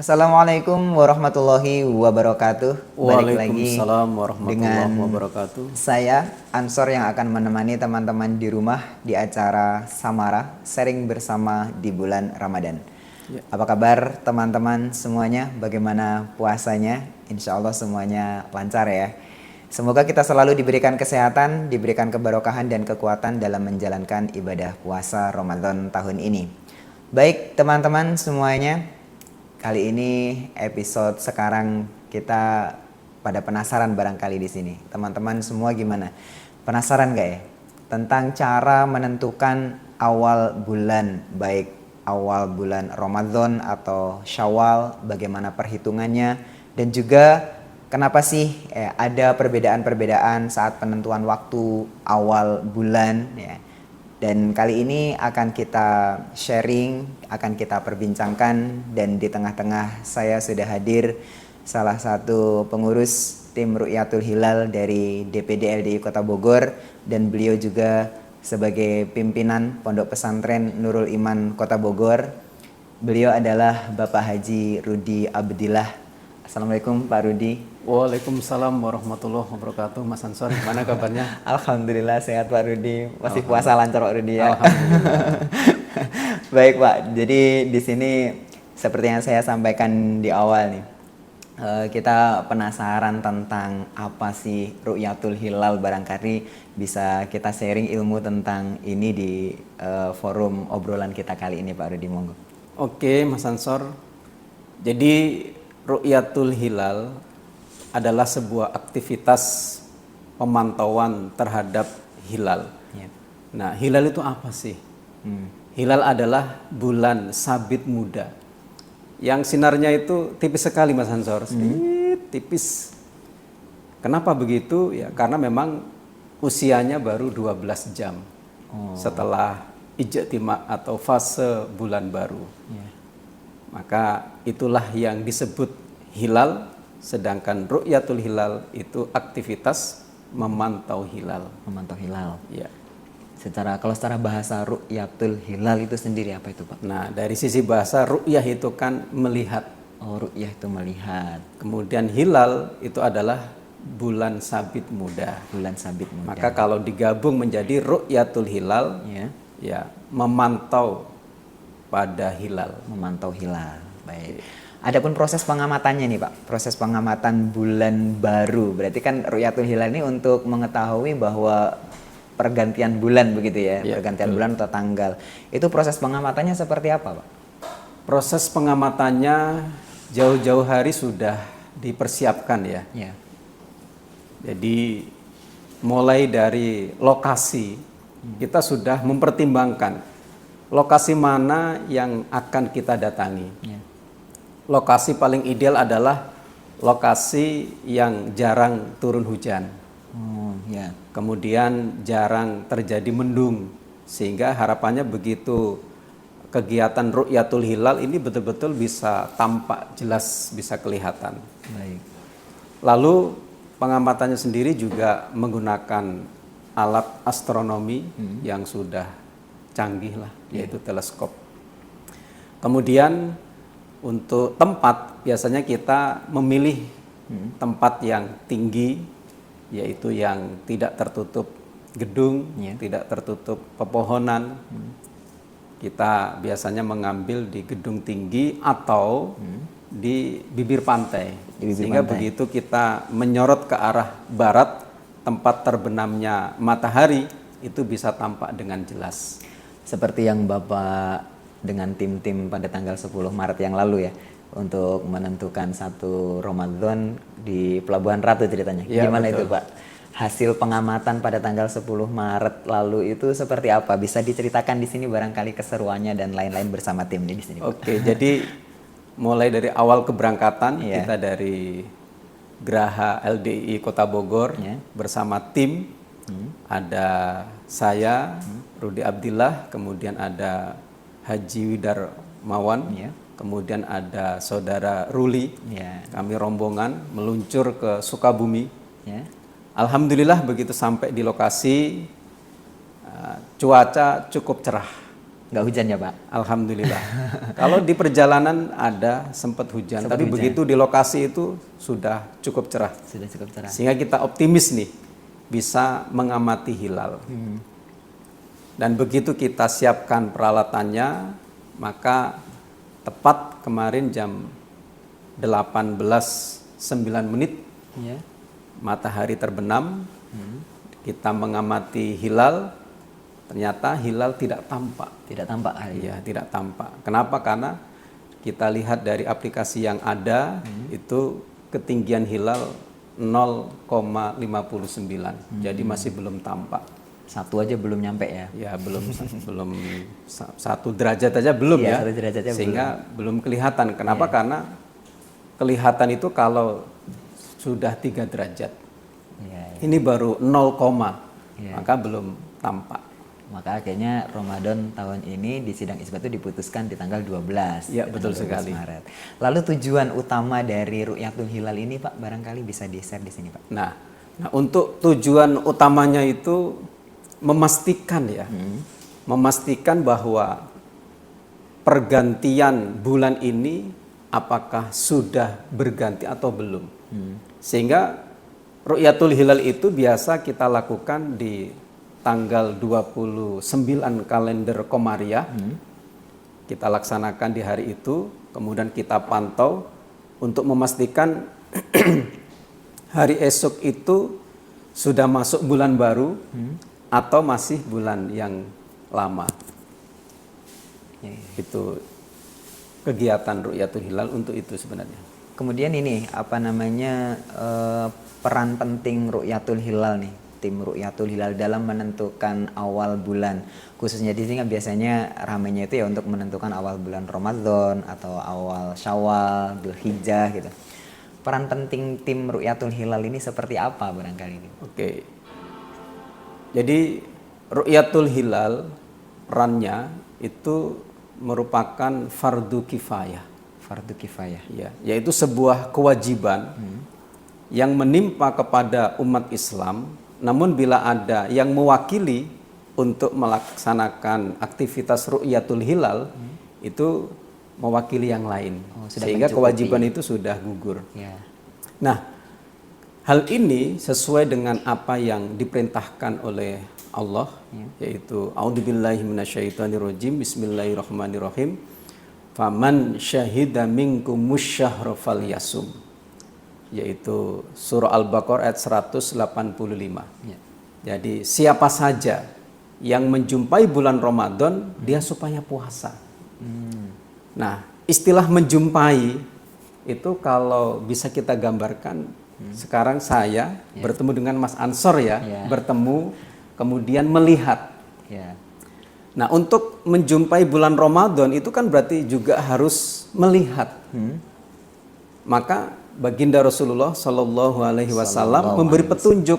Assalamualaikum warahmatullahi wabarakatuh. Balik lagi Waalaikumsalam warahmatullahi dengan wabarakatuh. saya Ansor yang akan menemani teman-teman di rumah di acara Samara sharing bersama di bulan Ramadan. Ya. Apa kabar teman-teman semuanya? Bagaimana puasanya? Insya Allah semuanya lancar ya. Semoga kita selalu diberikan kesehatan, diberikan keberkahan dan kekuatan dalam menjalankan ibadah puasa Ramadan tahun ini. Baik teman-teman semuanya, kali ini episode sekarang kita pada penasaran barangkali di sini. Teman-teman semua gimana? Penasaran gak ya? Tentang cara menentukan awal bulan, baik awal bulan Ramadan atau Syawal, bagaimana perhitungannya, dan juga kenapa sih ada perbedaan-perbedaan saat penentuan waktu awal bulan ya. Dan kali ini akan kita sharing, akan kita perbincangkan, dan di tengah-tengah saya sudah hadir salah satu pengurus tim Ru'yatul Hilal dari DPD LDI Kota Bogor, dan beliau juga sebagai pimpinan Pondok Pesantren Nurul Iman Kota Bogor. Beliau adalah Bapak Haji Rudi Abdillah. Assalamualaikum Pak Rudi. Waalaikumsalam warahmatullahi wabarakatuh. Mas Ansor, gimana kabarnya? Alhamdulillah sehat Pak Rudi. Masih puasa lancar Pak Rudi ya. Alhamdulillah. Baik Pak, jadi di sini seperti yang saya sampaikan di awal nih, kita penasaran tentang apa sih Ru'yatul Hilal. Barangkali bisa kita sharing ilmu tentang ini di forum obrolan kita kali ini Pak Rudi, monggo. Oke, Mas Ansor. Jadi Ru'yatul Hilal adalah sebuah aktivitas pemantauan terhadap hilal. Ya. Nah, hilal itu apa sih? Hilal adalah bulan sabit muda yang sinarnya itu tipis sekali, Mas Ansor, tipis. Kenapa begitu? Ya karena memang usianya baru 12 jam setelah ijtima atau fase bulan baru. Ya. Maka itulah yang disebut hilal, sedangkan Ru'yatul Hilal itu aktivitas memantau hilal. Memantau hilal. Ya. Kalau secara bahasa Ru'yatul Hilal itu sendiri apa itu Pak? Nah, dari sisi bahasa ru'yah itu kan melihat. Oh, ru'yah itu melihat. Kemudian hilal itu adalah bulan sabit muda. Bulan sabit muda. Maka kalau digabung menjadi Ru'yatul Hilal, ya memantau pada hilal. Memantau hilal. Baik. Adapun proses pengamatannya nih Pak, proses pengamatan bulan baru. Berarti kan Ru'yatul Hilal ini untuk mengetahui bahwa pergantian bulan begitu ya, pergantian bulan atau tanggal. Itu proses pengamatannya seperti apa Pak? Proses pengamatannya jauh-jauh hari sudah dipersiapkan ya. Jadi mulai dari lokasi kita sudah mempertimbangkan lokasi mana yang akan kita datangi. Lokasi paling ideal adalah lokasi yang jarang turun hujan. Kemudian jarang terjadi mendung, sehingga harapannya begitu kegiatan Ru'yatul Hilal ini betul-betul bisa tampak jelas, bisa kelihatan. Baik. Lalu pengamatannya sendiri juga menggunakan alat astronomi yang sudah canggih lah, yaitu teleskop. Kemudian untuk tempat biasanya kita memilih tempat yang tinggi, yaitu yang tidak tertutup gedung, tidak tertutup pepohonan. Kita biasanya mengambil di gedung tinggi atau di bibir pantai. Sehingga begitu kita menyorot ke arah barat, tempat terbenamnya matahari itu bisa tampak dengan jelas. Seperti yang Bapak dengan tim-tim pada tanggal 10 Maret yang lalu ya, untuk menentukan satu Ramadan di Pelabuhan Ratu ceritanya. Gimana betul. Itu Pak? Hasil pengamatan pada tanggal 10 Maret lalu itu seperti apa? Bisa diceritakan di sini barangkali keseruannya dan lain-lain bersama tim di sini Pak. Oke, jadi mulai dari awal keberangkatan kita dari Geraha LDI Kota Bogor bersama tim. Ada saya, Rudi Abdillah, kemudian ada Haji Widar Mawan, kemudian ada Saudara Ruli. Kami rombongan meluncur ke Sukabumi. Alhamdulillah begitu sampai di lokasi cuaca cukup cerah. Nggak hujan ya Pak? Alhamdulillah. Kalau di perjalanan ada sempat hujan, tapi begitu di lokasi itu sudah cukup cerah. Sudah cukup cerah. Sehingga kita optimis nih bisa mengamati hilal. Dan begitu kita siapkan peralatannya, maka tepat kemarin jam 18:09 Ya. matahari terbenam, kita mengamati hilal, ternyata hilal tidak tampak. Tidak tampak hari ini. Iya, tidak tampak. Kenapa? Karena kita lihat dari aplikasi yang ada, itu ketinggian hilal 0,59. Jadi masih belum tampak. Satu aja belum nyampe ya? Ya, belum 1 derajat aja belum Iya, ya. 1 derajat aja sehingga belum kelihatan. Kenapa? Karena kelihatan itu kalau sudah 3 derajat. Iya, iya. Ini baru 0, Iya. maka belum tampak. Maka akhirnya Ramadan tahun ini di sidang isbat itu diputuskan di tanggal 12. Iya, di betul tanggal 12 sekali. Maret. Lalu tujuan utama dari Ru'yatul Hilal ini Pak, barangkali bisa di-share di sini Pak. Nah, untuk tujuan utamanya itu memastikan ya, memastikan bahwa pergantian bulan ini apakah sudah berganti atau belum. Sehingga Ru'yatul Hilal itu biasa kita lakukan di tanggal 29 kalender Komariah. Kita laksanakan di hari itu, kemudian kita pantau untuk memastikan hari esok itu sudah masuk bulan baru atau masih bulan yang lama. Itu kegiatan Ru'yatul Hilal untuk itu sebenarnya. Kemudian ini apa namanya peran penting Ru'yatul Hilal nih, tim Ru'yatul Hilal dalam menentukan awal bulan, khususnya di sini kan biasanya ramainya itu ya untuk menentukan awal bulan Ramadan atau awal Syawal, Dzulhijjah gitu. Peran penting tim Ru'yatul Hilal ini seperti apa barangkali ini? Oke. Jadi Ru'yatul Hilal perannya itu merupakan fardu kifayah. Fardu kifayah. Ya, yaitu sebuah kewajiban yang menimpa kepada umat Islam. Namun bila ada yang mewakili untuk melaksanakan aktivitas Ru'yatul Hilal, itu mewakili yang lain. Sudah sehingga mencukupi. kewajiban itu sudah gugur. Ya. Nah, hal ini sesuai dengan apa yang diperintahkan oleh Allah, yaitu A'udzubillahi minasyaitonirrajim, Bismillahirrahmanirrahim. Faman syahida minkumus syahra falyasum. Yaitu surah Al-Baqarah ayat 185. Ya. Jadi siapa saja yang menjumpai bulan Ramadan, dia supaya puasa. Nah, istilah menjumpai itu kalau bisa kita gambarkan, sekarang saya bertemu dengan Mas Ansor ya, bertemu kemudian melihat. Ya. Nah, untuk menjumpai bulan Ramadan itu kan berarti juga harus melihat. Maka baginda Rasulullah Shallallahu Alaihi Wasallam memberi petunjuk.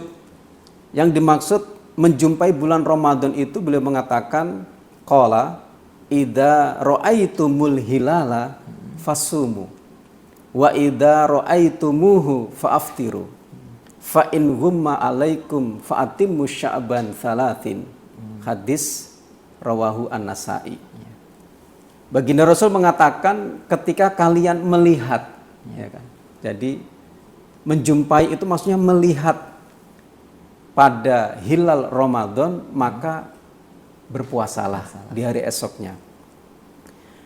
Yang dimaksud menjumpai bulan Ramadan itu beliau mengatakan, qala idza ra'aitumul hilala fasumu wa idza ra'aitumuhu fa'aftiru fa in ghumma alaikum fa'atimmu sya'ban thalathin. Hadis rawahu An-Nasa'i. Baginda Rasul mengatakan ketika kalian melihat, ya kan. Jadi menjumpai itu maksudnya melihat pada hilal Ramadan, maka berpuasalah di hari esoknya.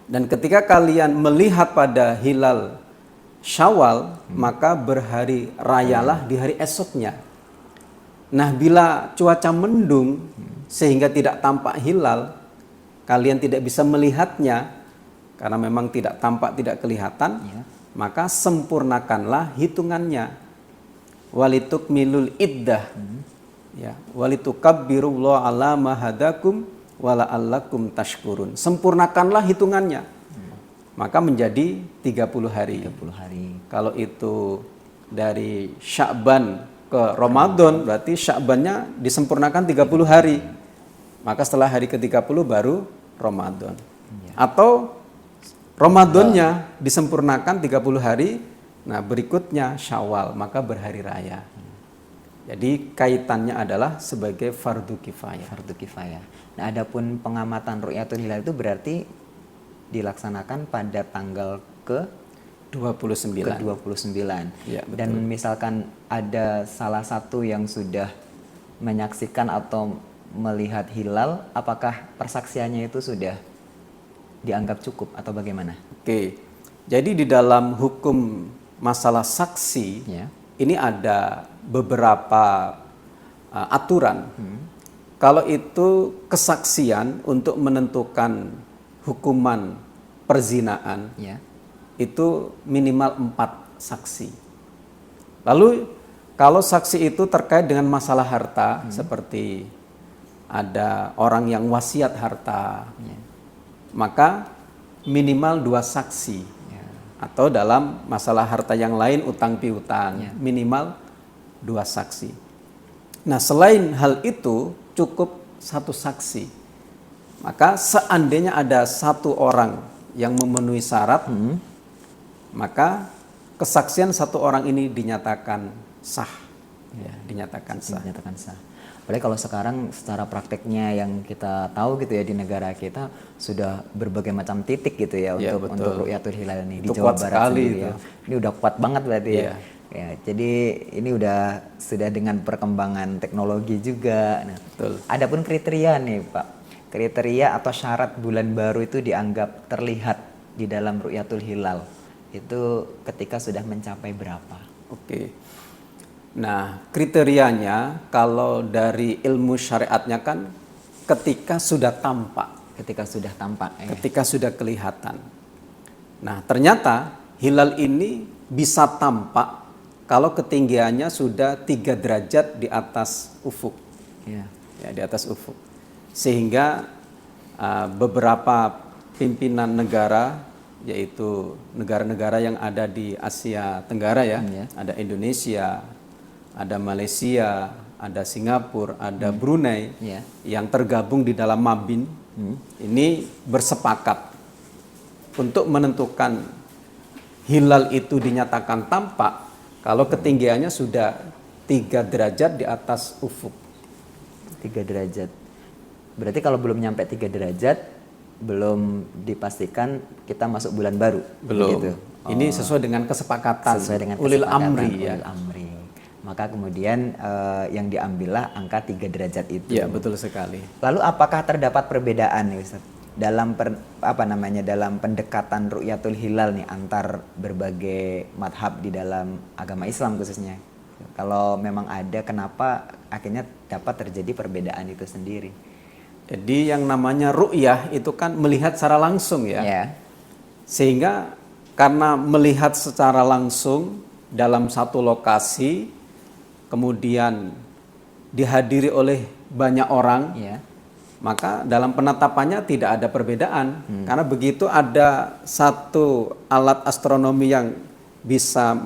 Dan ketika kalian melihat pada hilal Syawal, maka berhari rayalah di hari esoknya. Nah, bila cuaca mendung sehingga tidak tampak hilal, kalian tidak bisa melihatnya karena memang tidak tampak, tidak kelihatan, maka sempurnakanlah hitungannya. Walitukmilul iddah. Ya, walitukabbirullaha ala ma hadakum wala'allakum tashkurun. Sempurnakanlah hitungannya. Maka menjadi 30 hari. 30 hari. Kalau itu dari Sya'ban ke Ramadan, berarti Sya'bannya disempurnakan 30 hari. Maka setelah hari ke-30 baru Ramadan. Atau Ramadannya disempurnakan 30 hari, nah berikutnya Syawal, maka berhari raya. Jadi kaitannya adalah sebagai fardu kifayah. Fardu kifayah. Nah, adapun pengamatan ru'yatul hilal itu berarti dilaksanakan pada tanggal ke 29. ke-29. Ya, Dan betul. misalkan ada salah satu yang sudah menyaksikan atau melihat hilal, apakah persaksiannya itu sudah dianggap cukup atau bagaimana? Oke. Jadi di dalam hukum masalah saksi Ya. ini ada beberapa aturan. Kalau itu kesaksian untuk menentukan hukuman perzinaan, Ya. itu minimal 4 saksi. Lalu kalau saksi itu terkait dengan masalah harta, seperti ada orang yang wasiat harta, maka minimal 2 saksi. Atau dalam masalah harta yang lain, utang piutang, minimal 2 saksi. Nah, selain hal itu cukup 1 saksi. Maka seandainya ada 1 orang yang memenuhi syarat, maka kesaksian 1 orang ini dinyatakan sah. Ya, dinyatakan sah. Dinyatakan sah. Apalagi kalau sekarang secara prakteknya yang kita tahu gitu ya, di negara kita sudah berbagai macam titik gitu ya, Ya, untuk betul. ru'yatul hilal ini Itu di Jawa kuat Barat sekali sendiri itu. ya. Ini udah kuat banget berarti ya. Iya. Ya, jadi ini sudah dengan perkembangan teknologi juga. Nah, Betul. adapun kriteria nih Pak, kriteria atau syarat bulan baru itu dianggap terlihat di dalam ru'yatul hilal itu ketika sudah mencapai berapa? Oke. Nah, kriterianya kalau dari ilmu syariatnya kan ketika sudah tampak, Ketika sudah tampak ya. ketika sudah kelihatan. Nah, ternyata hilal ini bisa tampak kalau ketinggiannya sudah 3 derajat di atas ufuk. Ya. Ya, di atas ufuk. Sehingga beberapa pimpinan negara, yaitu negara-negara yang ada di Asia Tenggara ya, ada Indonesia, ada Malaysia, ada Singapura, ada Brunei, Ya. yang tergabung di dalam Mabin, ini bersepakat untuk menentukan hilal itu dinyatakan tampak kalau ketinggiannya sudah 3 derajat di atas ufuk. 3 derajat. Berarti kalau belum nyampe 3 derajat, belum dipastikan kita masuk bulan baru. Belum. Begitu? Ini sesuai dengan kesepakatan, Sesuai dengan ulil kesepakatan amri ya. ulil amri. Maka kemudian yang diambillah angka 3 derajat itu. Ya, betul sekali. Lalu apakah terdapat perbedaan nih Ustaz dalam dalam pendekatan ru'yatul hilal nih antar berbagai madhab di dalam agama Islam khususnya? Kalau memang ada, kenapa akhirnya dapat terjadi perbedaan itu sendiri? Jadi yang namanya ru'yah itu kan melihat secara langsung ya. Ya. Sehingga karena melihat secara langsung dalam satu lokasi, kemudian dihadiri oleh banyak orang, Ya. maka dalam penetapannya tidak ada perbedaan. Karena begitu ada satu alat astronomi yang bisa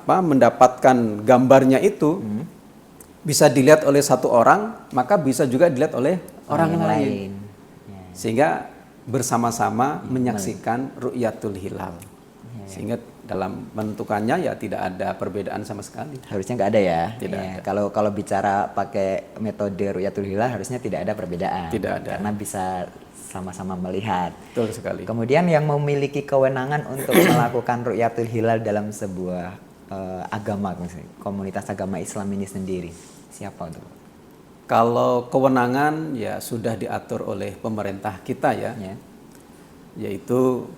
mendapatkan gambarnya itu, bisa dilihat oleh 1 orang, maka bisa juga dilihat oleh orang yang lain. Ya. Sehingga bersama-sama menyaksikan ru'yatul hilal. Sehingga dalam menentukannya ya tidak ada perbedaan sama sekali. Harusnya nggak ada ya. Tidak Ya, ada. Kalau bicara pakai metode ru'yatul hilal harusnya tidak ada perbedaan. Tidak ada. Karena bisa sama-sama melihat. Betul sekali. Kemudian yang memiliki kewenangan untuk melakukan ru'yatul hilal dalam sebuah agama, misalnya, komunitas agama Islam ini sendiri, siapa tuh? Kalau kewenangan ya sudah diatur oleh pemerintah kita ya. Yaitu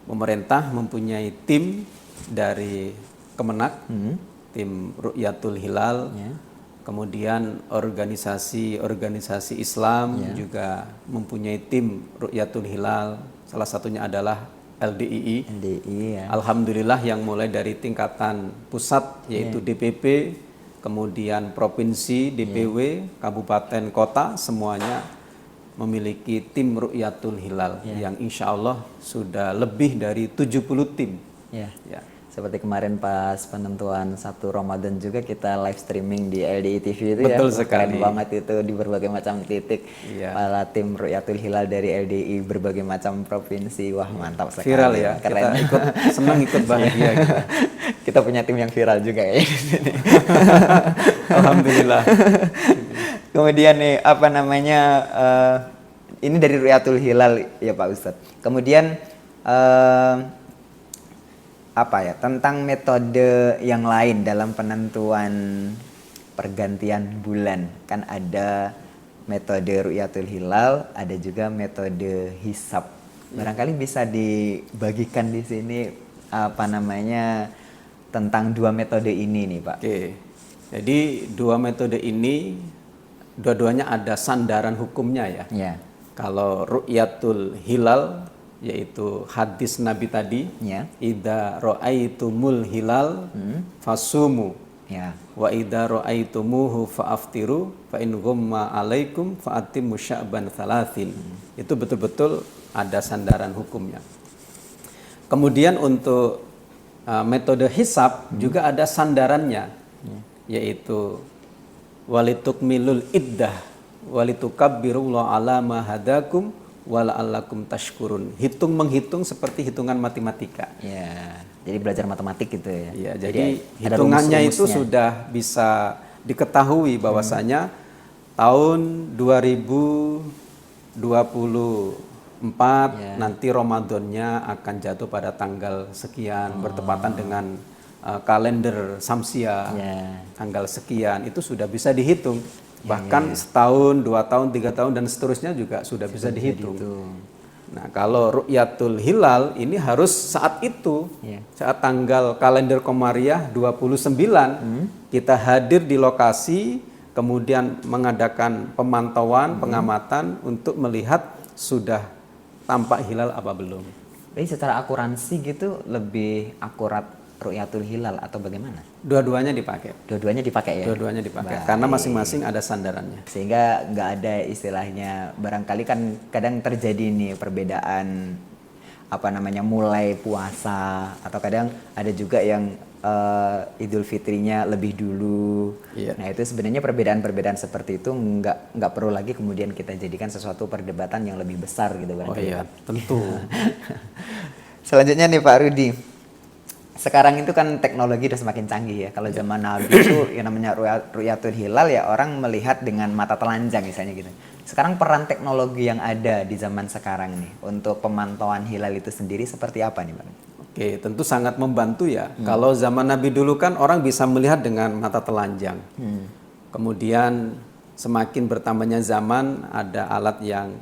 pemerintah mempunyai tim dari Kemenak, tim Ru'yatul Hilal, kemudian organisasi-organisasi Islam juga mempunyai tim Ru'yatul Hilal, salah satunya adalah LDII. Ya. Alhamdulillah yang mulai dari tingkatan pusat yaitu DPP, kemudian provinsi, DPW, kabupaten, kota, semuanya memiliki tim Ru'yatul Hilal yang insya Allah sudah lebih dari 70 tim. Ya. Ya. Seperti kemarin pas penentuan 1 Ramadan juga kita live streaming di LDI TV itu. Betul ya. sekali. Keren banget itu di berbagai macam titik. Iya. Para tim Ru'yatul Hilal dari LDI berbagai macam provinsi. Wah, mantap sekali. Viral ya. Keren. Kita senang ikut bahagia kita. Kita punya tim yang viral juga ya di sini. Alhamdulillah. Kemudian nih apa namanya ini dari Ru'yatul Hilal ya Pak Ustadz. Kemudian apa ya tentang metode yang lain dalam penentuan pergantian bulan, kan ada metode Ru'yatul Hilal, ada juga metode hisab. Barangkali bisa dibagikan di sini apa namanya tentang dua metode ini nih Pak. Oke. Jadi dua metode ini dua-duanya ada sandaran hukumnya ya. Ya. Kalau Ru'yatul Hilal yaitu hadis Nabi tadi, Ya. idza ra'aitumul hilal fasumu. Ya. Wa idza ra'aitumuhu fa'aftiru fa in ghamma 'alaikum fa'atimmu sya'ban 3. Itu betul-betul ada sandaran hukumnya. Kemudian untuk metode hisab juga ada sandarannya, yaitu walitukmilul iddah walitukabbirullaha 'ala ma hadakum wala'allakum tashkurun. Menghitung seperti hitungan matematika. Ya. Jadi belajar matematik gitu ya. Ya, jadi ada hitungannya itu rumus-rumusnya. sudah bisa diketahui bahwasanya tahun 2024 nanti Ramadannya akan jatuh pada tanggal sekian bertepatan dengan kalender Samsia tanggal sekian, itu sudah bisa dihitung. Bahkan setahun, 2 tahun, 3 tahun dan seterusnya juga sudah bisa dihitung. Nah, kalau Ru'yatul Hilal ini harus saat itu, saat tanggal kalender Komariah 29, kita hadir di lokasi, kemudian mengadakan pemantauan, pengamatan untuk melihat sudah tampak hilal apa belum. Jadi secara akuransi gitu lebih akurat Ru'yatul Hilal atau bagaimana? Dua-duanya dipakai. Dua-duanya dipakai ya? Dua-duanya dipakai, Baik. karena masing-masing ada sandarannya. Sehingga nggak ada istilahnya, barangkali kan kadang terjadi nih perbedaan apa namanya mulai puasa, atau kadang ada juga yang Idul Fitrinya lebih dulu. Iya. Nah itu sebenarnya perbedaan-perbedaan seperti itu nggak perlu lagi kemudian kita jadikan sesuatu perdebatan yang lebih besar gitu Oh barangkali. iya, tentu. Selanjutnya nih Pak Rudi, sekarang itu kan teknologi udah semakin canggih ya. Kalau zaman Nabi itu yang namanya Ru'yatul Hilal ya orang melihat dengan mata telanjang misalnya gitu. Sekarang peran teknologi yang ada di zaman sekarang nih untuk pemantauan hilal itu sendiri seperti apa nih Pak? Oke, tentu sangat membantu ya. Kalau zaman Nabi dulu kan orang bisa melihat dengan mata telanjang. Kemudian semakin bertambahnya zaman ada alat yang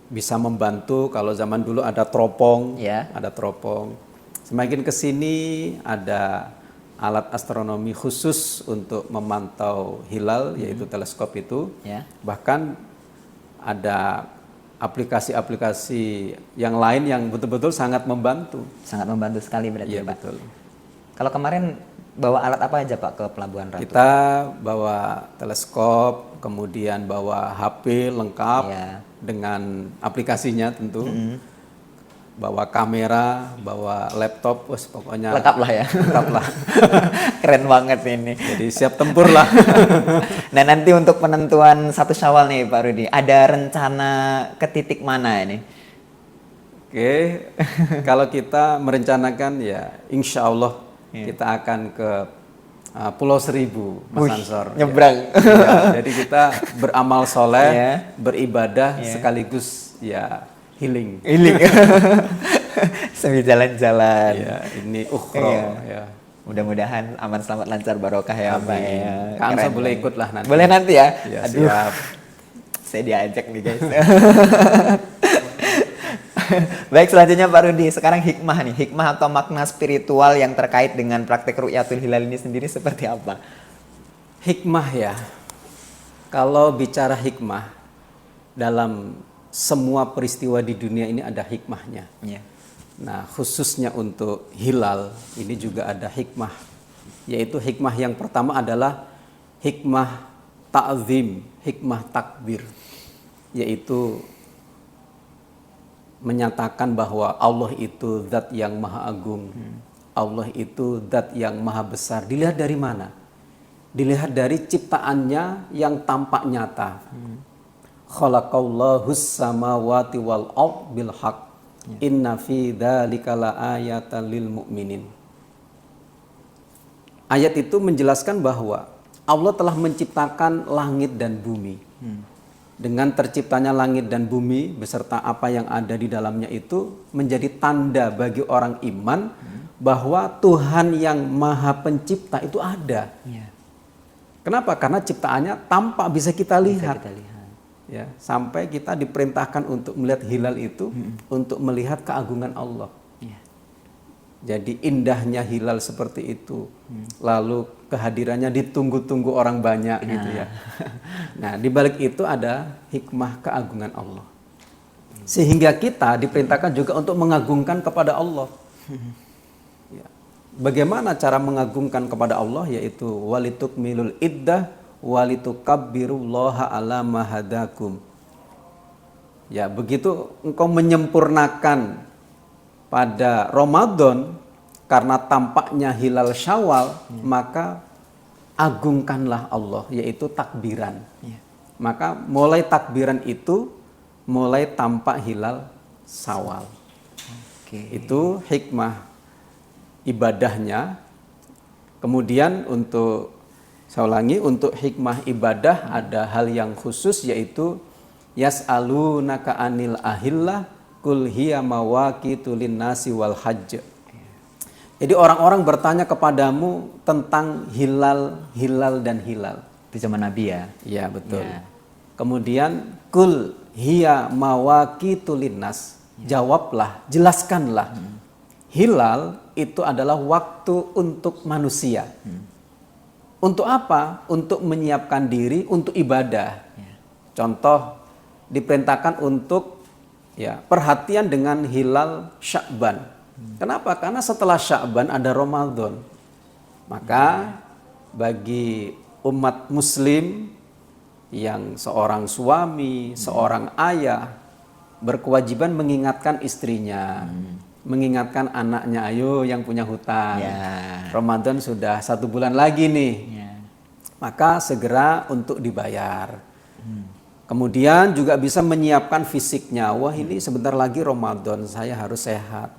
bisa membantu. Kalau zaman dulu ada teropong, ada teropong. Semakin ke sini ada alat astronomi khusus untuk memantau hilal, yaitu teleskop itu. Bahkan ada aplikasi-aplikasi yang lain yang betul-betul sangat membantu. Sangat membantu sekali berarti Iya, Pak. betul. Kalau kemarin bawa alat apa aja Pak ke Pelabuhan Ratu? Kita bawa teleskop, kemudian bawa HP lengkap dengan aplikasinya tentu. Bawa kamera, bawa laptop, pokoknya lengkap lah ya. Lengkap lah. Keren banget ini. Jadi siap tempur lah. Nah nanti untuk penentuan 1 Syawal nih Pak Rudi, ada rencana ke titik mana ini? Oke, kalau kita merencanakan ya insya Allah kita akan ke Pulau Seribu, Mas Ansor. Nyebrang. Ya, jadi kita beramal soleh, beribadah sekaligus ya healing. Sambil jalan-jalan. Ya, ini ukhra ya. Mudah-mudahan aman, selamat, lancar, barokah ya Pak ya. Kak Amsa boleh ikut lah nanti. Boleh nanti ya? Ya, Aduh, siap. saya diajak nih guys. Baik, selanjutnya Pak Rudi, sekarang hikmah nih. Hikmah atau makna spiritual yang terkait dengan praktek Ru'yatul Hilal ini sendiri seperti apa? Hikmah ya. Kalau bicara hikmah, dalam semua peristiwa di dunia ini ada hikmahnya. Nah, khususnya untuk hilal ini juga ada hikmah. Yaitu hikmah yang pertama adalah hikmah ta'zim, hikmah takbir. Yaitu menyatakan bahwa Allah itu zat yang maha agung. Allah itu zat yang maha besar. Dilihat dari mana? Dilihat dari ciptaannya yang tampak nyata. Khalaqallahus samawati wal ard bil haq. Inna fi dzalika laayatan lil mu'minin. Ayat itu menjelaskan bahwa Allah telah menciptakan langit dan bumi. Dengan terciptanya langit dan bumi beserta apa yang ada di dalamnya itu menjadi tanda bagi orang iman bahwa Tuhan yang Maha Pencipta itu ada. Ya. Kenapa? Karena ciptaannya tampak bisa kita lihat. Kita lihat. Ya, sampai kita diperintahkan untuk melihat hilal itu untuk melihat keagungan Allah. Ya. Jadi indahnya hilal seperti itu. Lalu kehadirannya ditunggu-tunggu orang banyak gitu ya. Nah, di balik itu ada hikmah keagungan Allah. Sehingga kita diperintahkan juga untuk mengagungkan kepada Allah. Ya. Bagaimana cara mengagungkan kepada Allah? Yaitu walitukmilul iddah walitukabbirullaha ala ma hadakum. Ya, begitu engkau menyempurnakan pada Ramadan karena tampaknya hilal Syawal, maka agungkanlah Allah, yaitu takbiran. Maka mulai takbiran itu mulai tampak hilal Syawal. Itu hikmah ibadahnya. Kemudian untuk saya ulangi, untuk hikmah ibadah ada hal yang khusus, yaitu yas'alunaka anil ahillah kul hiya mawaqitu linnasi wal hajj. Jadi orang-orang bertanya kepadamu tentang hilal dan hilal. Di zaman Nabi ya. Ya, betul. Ya. Kemudian kul hiya mawaqitu linnas. Jawablah, jelaskanlah. Hilal itu adalah waktu untuk manusia. Untuk apa? Untuk menyiapkan diri untuk ibadah. Contoh, diperintahkan untuk perhatian dengan hilal Sya'ban. Kenapa? Karena setelah Sya'ban ada Ramadan. Maka bagi umat muslim yang seorang suami, seorang ayah berkewajiban mengingatkan istrinya, mengingatkan anaknya, ayo yang punya hutang. Ramadan sudah 1 bulan lagi nih. Maka segera untuk dibayar. Kemudian juga bisa menyiapkan fisiknya. Wah, ini sebentar lagi Ramadan, saya harus sehat.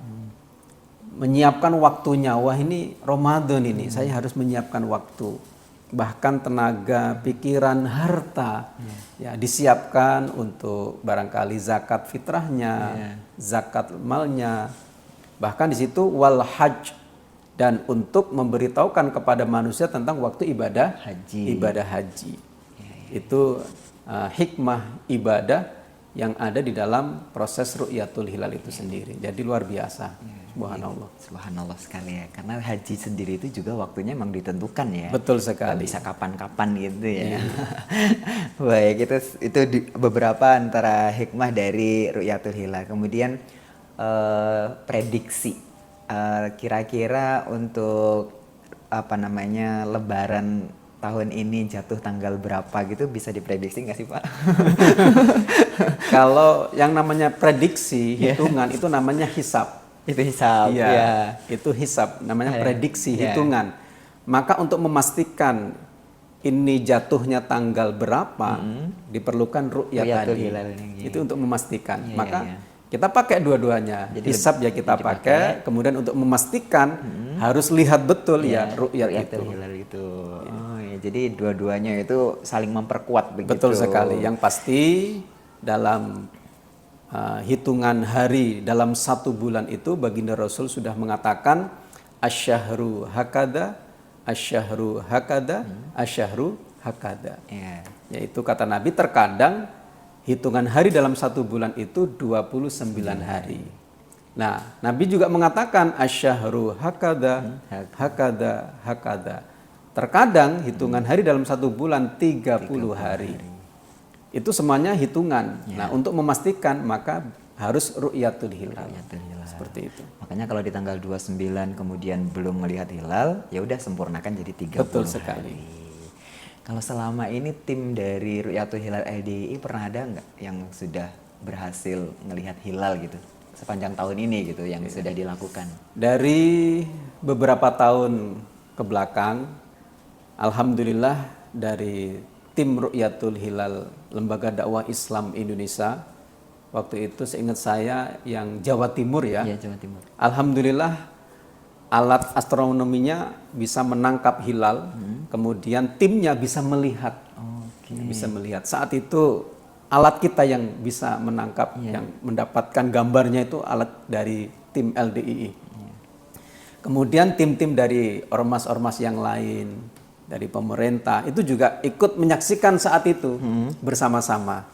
Menyiapkan waktunya. Wah, ini Ramadan ini, saya harus menyiapkan waktu. Bahkan tenaga, pikiran, harta disiapkan untuk barangkali zakat fitrahnya, zakat malnya. Bahkan di situ wal hajj, dan untuk memberitahukan kepada manusia tentang waktu ibadah haji. Itu hikmah ibadah yang ada di dalam proses ru'yatul hilal itu sendiri. Jadi luar biasa. Subhanallah. Subhanallah sekali ya. Karena haji sendiri itu juga waktunya memang ditentukan ya. Betul sekali. Gak bisa kapan-kapan gitu ya. Baik, itu beberapa antara hikmah dari ru'yatul hilal. Kemudian prediksi. Kira-kira untuk Lebaran tahun ini jatuh tanggal berapa gitu, bisa diprediksi nggak sih Pak? Kalau yang namanya prediksi hitungan itu namanya hisab. Itu hisab. Ya. Itu hisab, namanya prediksi hitungan. Maka untuk memastikan ini jatuhnya tanggal berapa, diperlukan ru'yat tadi. Itu untuk memastikan. Maka kita pakai dua-duanya. Hisab ya kita pakai, kemudian untuk memastikan harus lihat betul ru'yat itu. Oh, ya, jadi dua-duanya itu saling memperkuat begitu. Betul sekali. Yang pasti dalam hitungan hari dalam 1 bulan itu baginda Rasul sudah mengatakan asyahru hakada, asyahru hakada, asyahru hakada. Yaitu kata Nabi, terkadang hitungan hari dalam 1 bulan itu 29 hari. Nah, Nabi juga mengatakan asyahru hakada, hakada, hakada. Terkadang hitungan hari dalam 1 bulan 30 hari. Itu semuanya hitungan. Nah, untuk memastikan maka harus ru'yatul hilal. Seperti itu. Makanya kalau di tanggal 29 kemudian belum melihat hilal, ya udah sempurnakan jadi 30 Betul sekali. hari. Kalau selama ini tim dari Ru'yatul Hilal LDII pernah ada nggak yang sudah berhasil melihat hilal gitu sepanjang tahun ini gitu yang sudah dilakukan? Dari beberapa tahun ke belakang, alhamdulillah dari tim Ru'yatul Hilal Lembaga Dakwah Islam Indonesia, waktu itu seingat saya yang Jawa Timur ya. Iya, Jawa Timur. Alhamdulillah alat astronominya bisa menangkap hilal, kemudian timnya bisa melihat. Bisa melihat. Saat itu alat kita yang bisa menangkap, yang mendapatkan gambarnya itu alat dari tim LDII. Kemudian tim-tim dari ormas-ormas yang lain, dari pemerintah, itu juga ikut menyaksikan saat itu bersama-sama.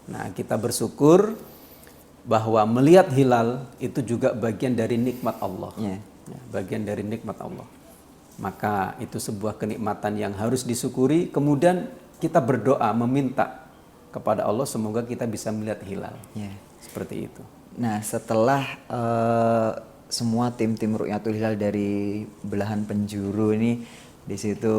Nah, kita bersyukur bahwa melihat hilal itu juga bagian dari nikmat Allah. Bagian dari nikmat Allah. Maka itu sebuah kenikmatan yang harus disyukuri. Kemudian kita berdoa meminta kepada Allah semoga kita bisa melihat hilal. Seperti itu. Nah, setelah semua tim-tim Ru'yatul Hilal dari belahan penjuru ini di situ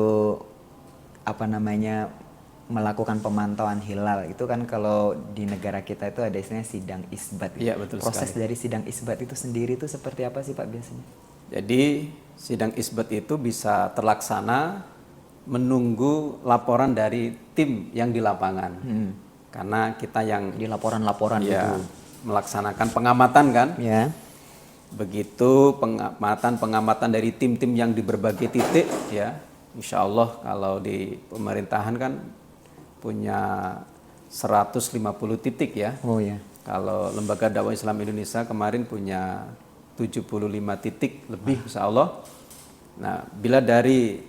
melakukan pemantauan hilal, itu kan kalau di negara kita itu ada istilahnya sidang isbat. Iya, betul Proses sekali. dari sidang isbat itu sendiri itu seperti apa sih Pak biasanya? Jadi sidang isbat itu bisa terlaksana menunggu laporan dari tim yang di lapangan. Karena kita yang Di laporan-laporan itu. Melaksanakan pengamatan kan. Ya. Begitu pengamatan dari tim-tim yang di berbagai titik ya. Insya Allah kalau di pemerintahan kan punya 150 titik ya. Oh ya. Kalau Lembaga Dakwah Islam Indonesia kemarin punya 75 titik lebih insya Allah. Nah, bila dari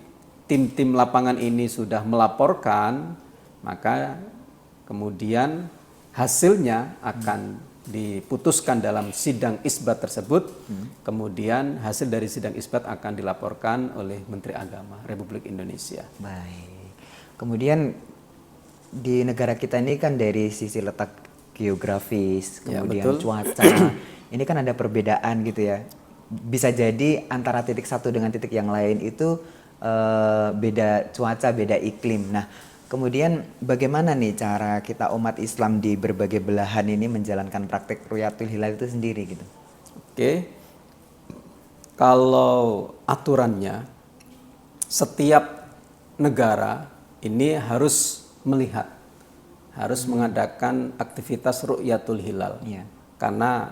tim-tim lapangan ini sudah melaporkan, maka kemudian hasilnya akan diputuskan dalam sidang isbat tersebut. Kemudian hasil dari sidang isbat akan dilaporkan oleh Menteri Agama Republik Indonesia. Baik. Kemudian di negara kita ini kan dari sisi letak geografis, kemudian cuaca, ini kan ada perbedaan gitu ya. Bisa jadi antara titik satu dengan titik yang lain itu beda cuaca, beda iklim. Nah, kemudian bagaimana nih cara kita umat Islam di berbagai belahan ini menjalankan praktek Ru'yatul Hilal itu sendiri gitu? Oke. Kalau aturannya setiap negara ini harus melihat, harus mengadakan aktivitas Ru'yatul Hilal. Karena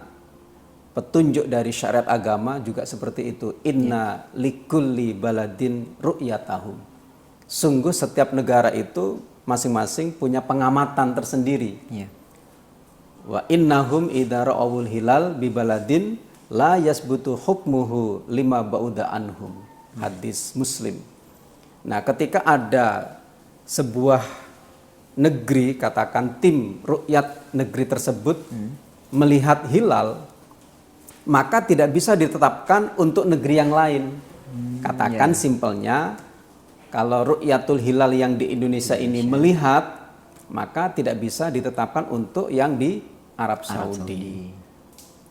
petunjuk dari syariat agama juga seperti itu. Inna likulli baladin ru'yatahum. Sungguh setiap negara itu masing-masing punya pengamatan tersendiri. Wa innahum idza ra'awul hilal bi baladin la yasbutu hukmuhu lima ba'uda anhum. Hadis Muslim. Nah, ketika ada sebuah negeri, katakan tim ru'yat negeri tersebut melihat hilal, maka tidak bisa ditetapkan untuk negeri yang lain. Katakan simpelnya, kalau Ru'yatul Hilal yang di Indonesia ini melihat, maka tidak bisa ditetapkan untuk yang di Arab Saudi.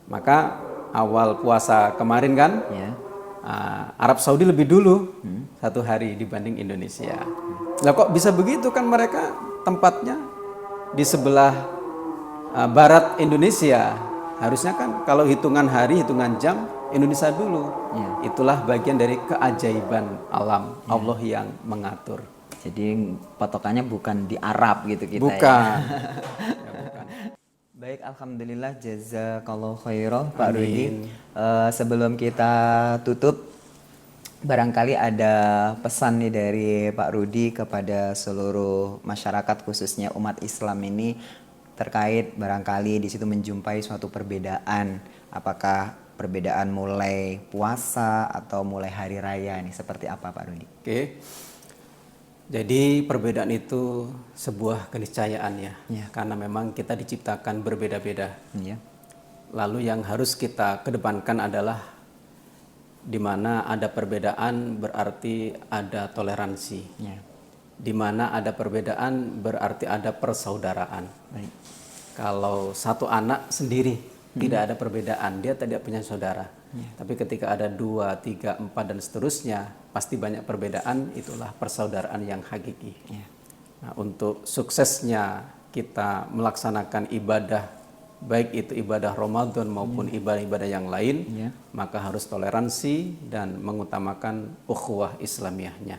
Maka awal puasa kemarin kan, Arab Saudi lebih dulu 1 hari dibanding Indonesia. Lah kok bisa begitu, kan mereka tempatnya di sebelah barat Indonesia. Harusnya kan kalau hitungan hari, hitungan jam, Indonesia dulu. Itulah bagian dari keajaiban alam. Allah yang mengatur. Jadi patokannya bukan di Arab gitu kita Bukan. Bukan. Baik, alhamdulillah, jazakallahu khairan Pak Rudi. Sebelum kita tutup, barangkali ada pesan nih dari Pak Rudi kepada seluruh masyarakat, khususnya umat Islam ini, terkait barangkali di situ menjumpai suatu perbedaan, apakah perbedaan mulai puasa atau mulai hari raya ini, seperti apa Pak Rudi? Oke. Jadi perbedaan itu sebuah keniscayaan ya. Karena memang kita diciptakan berbeda-beda. Lalu yang harus kita kedepankan adalah di mana ada perbedaan berarti ada toleransi. Di mana ada perbedaan berarti ada persaudaraan. Kalau satu anak sendiri tidak ada perbedaan, dia tidak punya saudara. Tapi ketika ada 2, 3, 4 dan seterusnya, pasti banyak perbedaan, itulah persaudaraan yang hakiki. Nah, untuk suksesnya kita melaksanakan ibadah baik itu ibadah Ramadan maupun ibadah-ibadah yang lain, Ya. maka harus toleransi dan mengutamakan ukhuwah Islamiyahnya.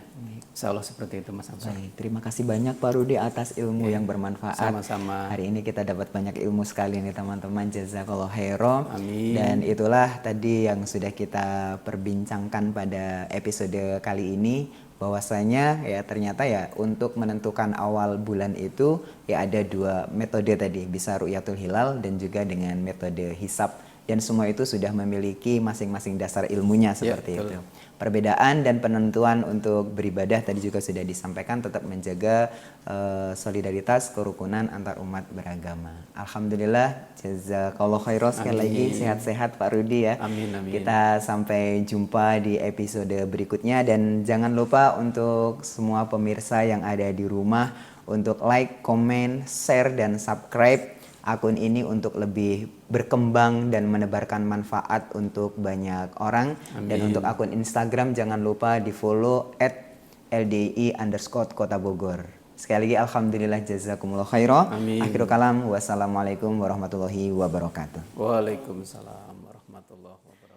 Insya Allah seperti itu Mas Ansor. Baik, terima kasih banyak Pak Rudi atas ilmu yang bermanfaat. Sama-sama. Hari ini kita dapat banyak ilmu sekali nih teman-teman. Jazakallahu khairan. Amin. Dan itulah tadi yang sudah kita perbincangkan pada episode kali ini, bahwasanya ya ternyata ya untuk menentukan awal bulan itu ya ada dua metode tadi, bisa ru'yatul hilal dan juga dengan metode hisab, dan semua itu sudah memiliki masing-masing dasar ilmunya seperti betul. itu. Perbedaan dan penentuan untuk beribadah tadi juga sudah disampaikan, tetap menjaga solidaritas kerukunan antar umat beragama. Alhamdulillah, jazakallahu khairan sekali lagi, sehat-sehat Pak Rudi ya. Amin, amin. Kita sampai jumpa di episode berikutnya, dan jangan lupa untuk semua pemirsa yang ada di rumah untuk like, comment, share, dan subscribe akun ini untuk lebih berkembang dan menebarkan manfaat untuk banyak orang. Amin. Dan untuk akun Instagram jangan lupa di follow @ldi_kota Bogor. Sekali lagi alhamdulillah, jazakumullah khairan. Amin. Akhirul kalam, wassalamualaikum warahmatullahi wabarakatuh. Waalaikumsalam warahmatullahi wabarakatuh.